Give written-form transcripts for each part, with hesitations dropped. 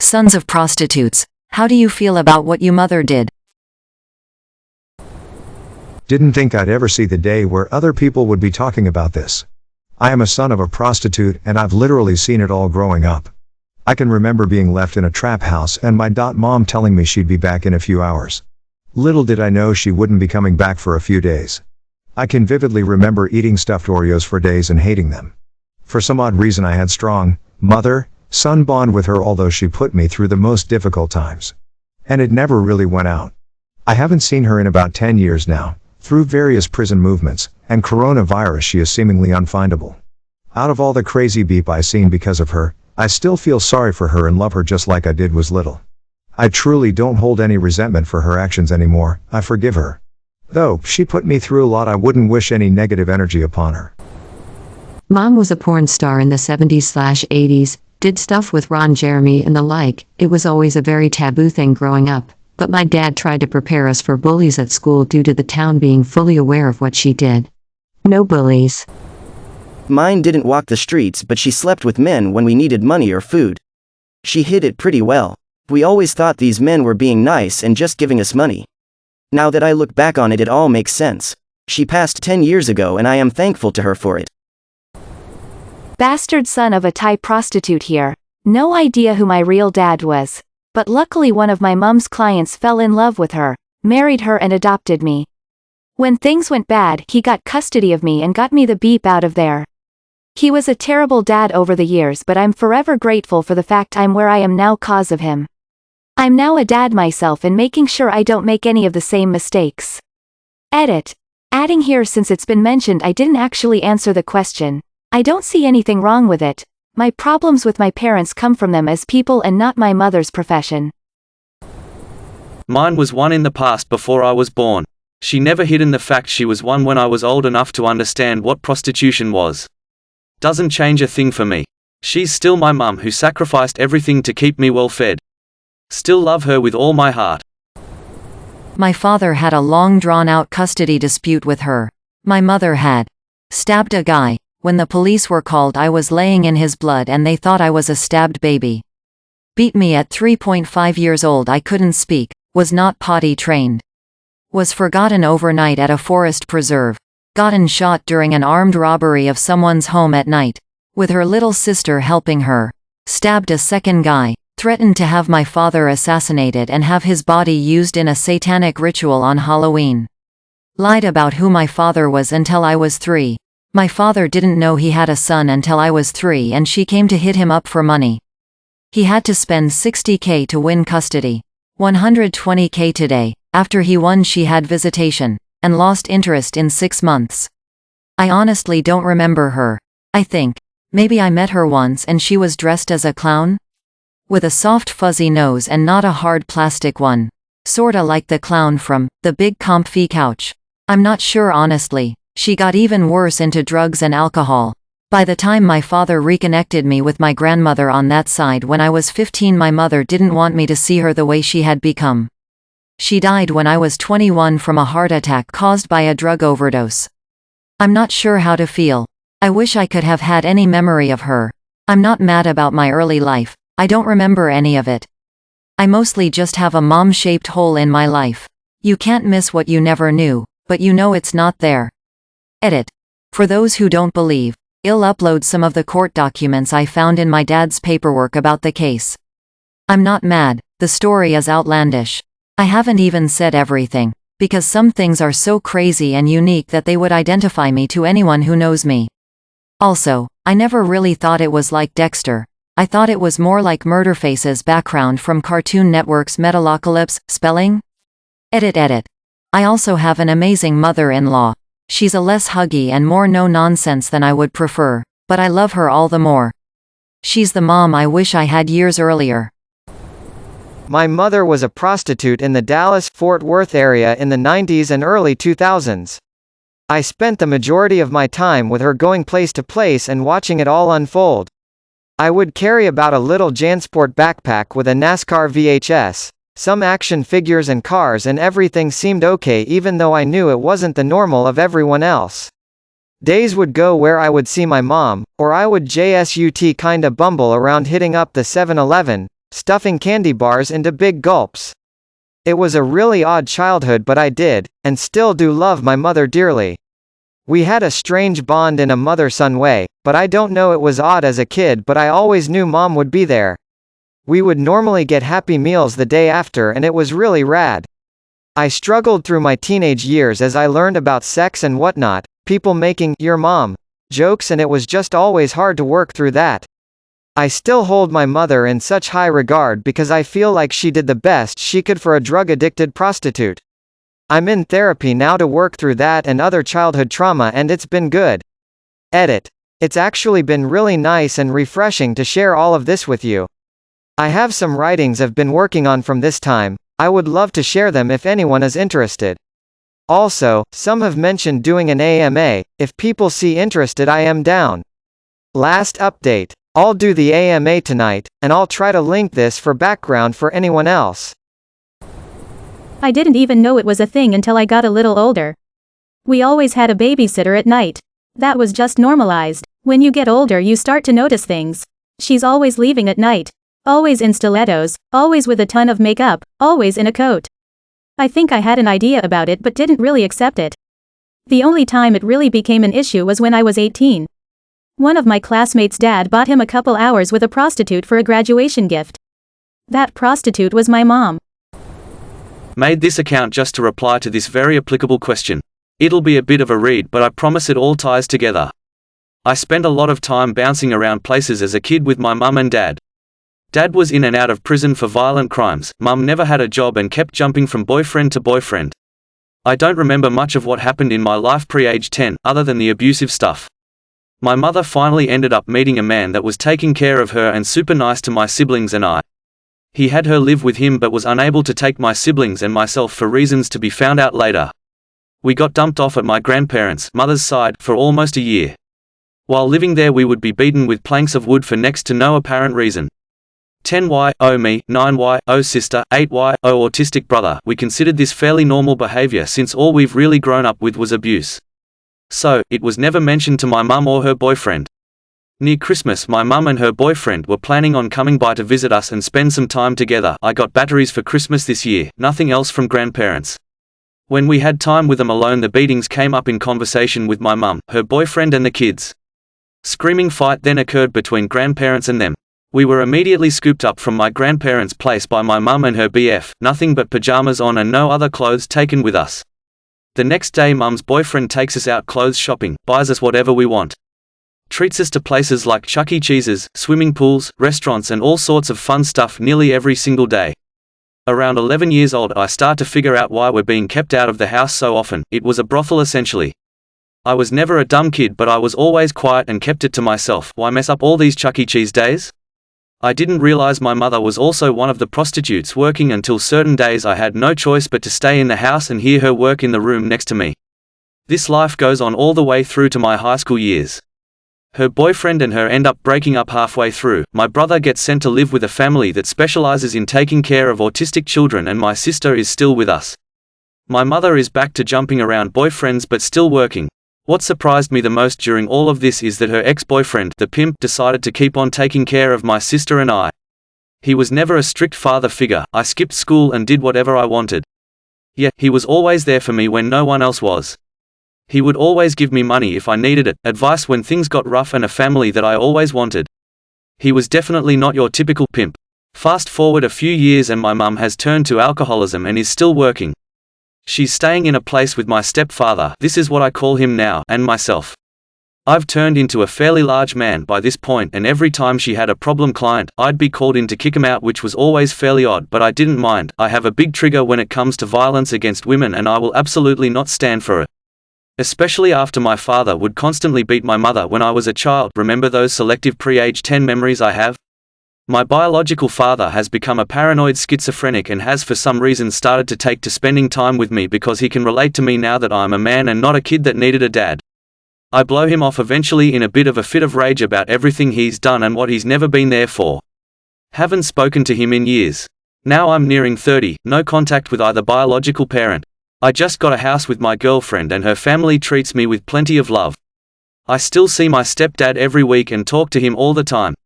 Sons of prostitutes, how do you feel about what your mother did? Didn't think I'd ever see the day where other people would be talking about this. I am a son of a prostitute and I've literally seen it all growing up. I can remember being left in a trap house and my mom telling me she'd be back in a few hours. Little did I know she wouldn't be coming back for a few days. I can vividly remember eating stuffed Oreos for days and hating them. For some odd reason I had strong mother-son bond with her, although she put me through the most difficult times. And it never really went out. I haven't seen her in about 10 years now. Through various prison movements and coronavirus she is seemingly unfindable. Out of all the crazy beep I seen because of her, I still feel sorry for her and love her just like I did was little. I truly don't hold any resentment for her actions anymore. I forgive her. Though she put me through a lot, I wouldn't wish any negative energy upon her. Mom was a porn star in the 70s/80s, did stuff with Ron Jeremy and the like. It was always a very taboo thing growing up, but my dad tried to prepare us for bullies at school due to the town being fully aware of what she did. No bullies. Mine didn't walk the streets, but she slept with men when we needed money or food. She hid it pretty well. We always thought these men were being nice and just giving us money. Now that I look back on it, it all makes sense. She passed 10 years ago and I am thankful to her for it. Bastard son of a Thai prostitute here. No idea who my real dad was. But luckily one of my mum's clients fell in love with her, married her and adopted me. When things went bad, he got custody of me and got me the beep out of there. He was a terrible dad over the years, but I'm forever grateful for the fact I'm where I am now cause of him. I'm now a dad myself and making sure I don't make any of the same mistakes. Edit. Adding here, since it's been mentioned I didn't actually answer the question. I don't see anything wrong with it. My problems with my parents come from them as people and not my mother's profession. Mine was one in the past before I was born. She never hidden the fact she was one when I was old enough to understand what prostitution was. Doesn't change a thing for me. She's still my mum who sacrificed everything to keep me well fed. Still love her with all my heart. My father had a long drawn-out custody dispute with her. My mother had stabbed a guy. When the police were called, I was laying in his blood and they thought I was a stabbed baby. Beat me at 3.5 years old. I couldn't speak, was not potty trained. Was forgotten overnight at a forest preserve. Gotten shot during an armed robbery of someone's home at night, with her little sister helping her. Stabbed a second guy. Threatened to have my father assassinated and have his body used in a satanic ritual on Halloween. Lied about who my father was until I was 3. My father didn't know he had a son until I was 3 and she came to hit him up for money. He had to spend $60K to win custody. $120K today. After he won she had visitation, and lost interest in 6 months. I honestly don't remember her. I think maybe I met her once and she was dressed as a clown? With a soft fuzzy nose and not a hard plastic one. Sorta like the clown from The Big Comfy Couch. I'm not sure honestly. She got even worse into drugs and alcohol. By the time my father reconnected me with my grandmother on that side when I was 15, my mother didn't want me to see her the way she had become. She died when I was 21 from a heart attack caused by a drug overdose. I'm not sure how to feel. I wish I could have had any memory of her. I'm not mad about my early life. I don't remember any of it. I mostly just have a mom-shaped hole in my life. You can't miss what you never knew, but you know it's not there. Edit. For those who don't believe, I'll upload some of the court documents I found in my dad's paperwork about the case. I'm not mad, the story is outlandish. I haven't even said everything, because some things are so crazy and unique that they would identify me to anyone who knows me. Also, I never really thought it was like Dexter. I thought it was more like Murderface's background from Cartoon Network's Metalocalypse, spelling? Edit. I also have an amazing mother-in-law. She's a less huggy and more no-nonsense than I would prefer, but I love her all the more. She's the mom I wish I had years earlier. My mother was a prostitute in the Dallas-Fort Worth area in the 90s and early 2000s. I spent the majority of my time with her, going place to place and watching it all unfold. I would carry about a little JanSport backpack with a NASCAR VHS, some action figures and cars, and everything seemed okay even though I knew it wasn't the normal of everyone else. Days would go where I would see my mom, or I would just kinda bumble around hitting up the 7-Eleven, stuffing candy bars into big gulps. It was a really odd childhood, but I did, and still do love my mother dearly. We had a strange bond in a mother-son way, but I don't know it was odd as a kid, but I always knew Mom would be there. We would normally get Happy Meals the day after, and it was really rad. I struggled through my teenage years as I learned about sex and whatnot, people making "your mom" jokes, and it was just always hard to work through that. I still hold my mother in such high regard because I feel like she did the best she could for a drug-addicted prostitute. I'm in therapy now to work through that and other childhood trauma, and it's been good. Edit. It's actually been really nice and refreshing to share all of this with you. I have some writings I've been working on from this time. I would love to share them if anyone is interested. Also, some have mentioned doing an AMA. If people see interested, I am down. Last update. I'll do the AMA tonight, and I'll try to link this for background for anyone else. I didn't even know it was a thing until I got a little older. We always had a babysitter at night. That was just normalized. When you get older, you start to notice things. She's always leaving at night. Always in stilettos, always with a ton of makeup, always in a coat. I think I had an idea about it but didn't really accept it. The only time it really became an issue was when I was 18. One of my classmates' dad bought him a couple hours with a prostitute for a graduation gift. That prostitute was my mom. Made this account just to reply to this very applicable question. It'll be a bit of a read, but I promise it all ties together. I spent a lot of time bouncing around places as a kid with my mum and dad. Dad was in and out of prison for violent crimes, mum never had a job and kept jumping from boyfriend to boyfriend. I don't remember much of what happened in my life pre-age 10, other than the abusive stuff. My mother finally ended up meeting a man that was taking care of her and super nice to my siblings and I. He had her live with him but was unable to take my siblings and myself for reasons to be found out later. We got dumped off at my grandparents' mother's side for almost a year. While living there, we would be beaten with planks of wood for next to no apparent reason. 10y, oh me, 9y, oh sister, 8y, oh autistic brother. We considered this fairly normal behavior since all we've really grown up with was abuse. So, it was never mentioned to my mum or her boyfriend. Near Christmas, my mum and her boyfriend were planning on coming by to visit us and spend some time together. I got batteries for Christmas this year, nothing else from grandparents. When we had time with them alone, the beatings came up in conversation with my mum, her boyfriend and the kids. Screaming fight then occurred between grandparents and them. We were immediately scooped up from my grandparents' place by my mum and her BF, nothing but pajamas on and no other clothes taken with us. The next day, mum's boyfriend takes us out clothes shopping, buys us whatever we want. Treats us to places like Chuck E. Cheese's, swimming pools, restaurants and all sorts of fun stuff nearly every single day. Around 11 years old, I start to figure out why we're being kept out of the house so often. It was a brothel essentially. I was never a dumb kid, but I was always quiet and kept it to myself. Why mess up all these Chuck E. Cheese days? I didn't realize my mother was also one of the prostitutes working until certain days I had no choice but to stay in the house and hear her work in the room next to me. This life goes on all the way through to my high school years. Her boyfriend and her end up breaking up halfway through. My brother gets sent to live with a family that specializes in taking care of autistic children, and my sister is still with us. My mother is back to jumping around boyfriends but still working. What surprised me the most during all of this is that her ex-boyfriend, the pimp, decided to keep on taking care of my sister and I. He was never a strict father figure. I skipped school and did whatever I wanted. Yet, he was always there for me when no one else was. He would always give me money if I needed it, advice when things got rough, and a family that I always wanted. He was definitely not your typical pimp. Fast forward a few years and my mum has turned to alcoholism and is still working. She's staying in a place with my stepfather, this is what I call him now, and myself. I've turned into a fairly large man by this point, and every time she had a problem client, I'd be called in to kick him out, which was always fairly odd, but I didn't mind. I have a big trigger when it comes to violence against women, and I will absolutely not stand for it. Especially after my father would constantly beat my mother when I was a child. Remember those selective pre-age 10 memories I have? My biological father has become a paranoid schizophrenic and has for some reason started to take to spending time with me because he can relate to me now that I'm a man and not a kid that needed a dad. I blow him off eventually in a bit of a fit of rage about everything he's done and what he's never been there for. Haven't spoken to him in years. Now I'm nearing 30, no contact with either biological parent. I just got a house with my girlfriend and her family treats me with plenty of love. I still see my stepdad every week and talk to him all the time.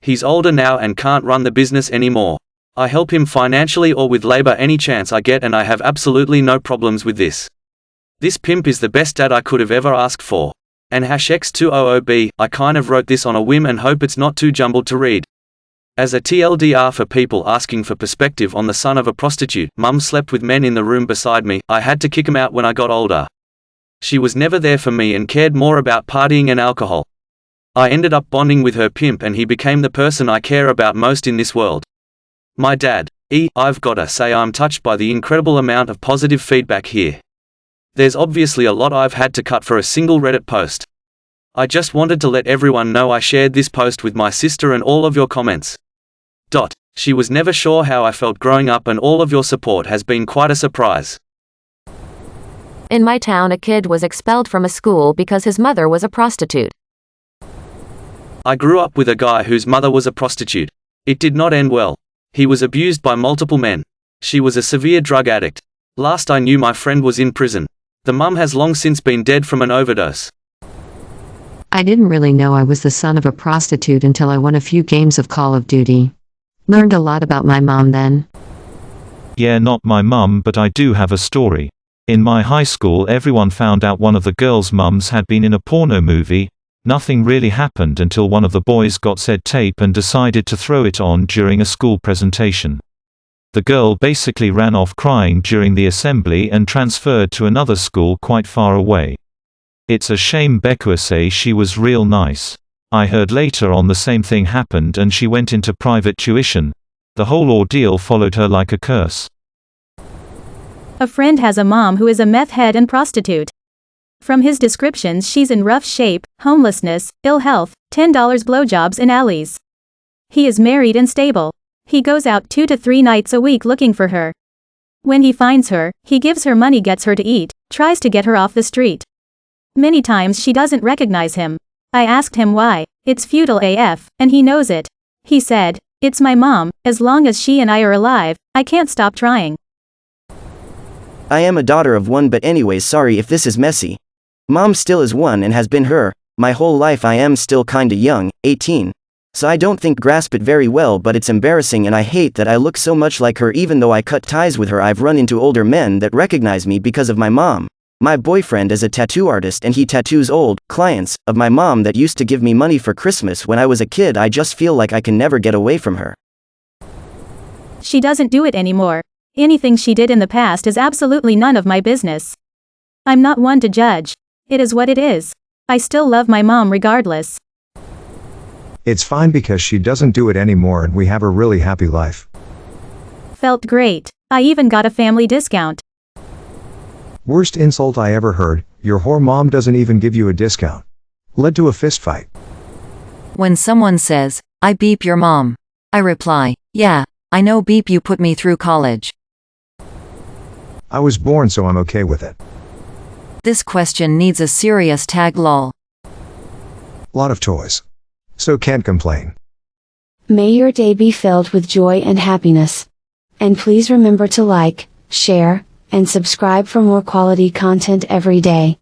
He's older now and can't run the business anymore. I help him financially or with labor any chance I get, and I have absolutely no problems with this. This pimp is the best dad I could have ever asked for. And #X200B, I kind of wrote this on a whim and hope it's not too jumbled to read. As a TLDR for people asking for perspective on the son of a prostitute, Mum slept with men in the room beside me. I had to kick him out when I got older. She was never there for me and cared more about partying and alcohol. I ended up bonding with her pimp and he became the person I care about most in this world. My dad. I've gotta say I'm touched by the incredible amount of positive feedback here. There's obviously a lot I've had to cut for a single Reddit post. I just wanted to let everyone know I shared this post with my sister and all of your comments. She was never sure how I felt growing up and all of your support has been quite a surprise. In my town, a kid was expelled from a school because his mother was a prostitute. I grew up with a guy whose mother was a prostitute. It did not end well. He was abused by multiple men. She was a severe drug addict. Last I knew, my friend was in prison. The mum has long since been dead from an overdose. I didn't really know I was the son of a prostitute until I won a few games of Call of Duty. Learned a lot about my mom then. Yeah, not my mum, but I do have a story. In my high school, everyone found out one of the girls' mums had been in a porno movie. Nothing really happened until one of the boys got said tape and decided to throw it on during a school presentation. The girl basically ran off crying during the assembly and transferred to another school quite far away. It's a shame Becca say she was real nice. I heard later on the same thing happened and she went into private tuition. The whole ordeal followed her like a curse. A friend has a mom who is a meth head and prostitute. From his descriptions, she's in rough shape, homelessness, ill health, $10 blowjobs in alleys. He is married and stable. He goes out 2 to 3 nights a week looking for her. When he finds her, he gives her money, gets her to eat, tries to get her off the street. Many times she doesn't recognize him. I asked him why. It's futile AF, and he knows it. He said, "It's my mom, as long as she and I are alive, I can't stop trying." I am a daughter of one, but anyways, sorry if this is messy. Mom still is one and has been her. My whole life I am still kinda young, 18. So I don't think grasp it very well, but it's embarrassing and I hate that I look so much like her. Even though I cut ties with her, I've run into older men that recognize me because of my mom. My boyfriend is a tattoo artist and he tattoos old clients of my mom that used to give me money for Christmas when I was a kid. I just feel like I can never get away from her. She doesn't do it anymore. Anything she did in the past is absolutely none of my business. I'm not one to judge. It is what it is. I still love my mom regardless. It's fine because she doesn't do it anymore and we have a really happy life. Felt great. I even got a family discount. Worst insult I ever heard, your whore mom doesn't even give you a discount. Led to a fist fight. When someone says, "I beep your mom," I reply, "Yeah, I know beep, you put me through college." I was born, so I'm okay with it. This question needs a serious tag, lol. Lot of toys. So can't complain. May your day be filled with joy and happiness. And please remember to like, share, and subscribe for more quality content every day.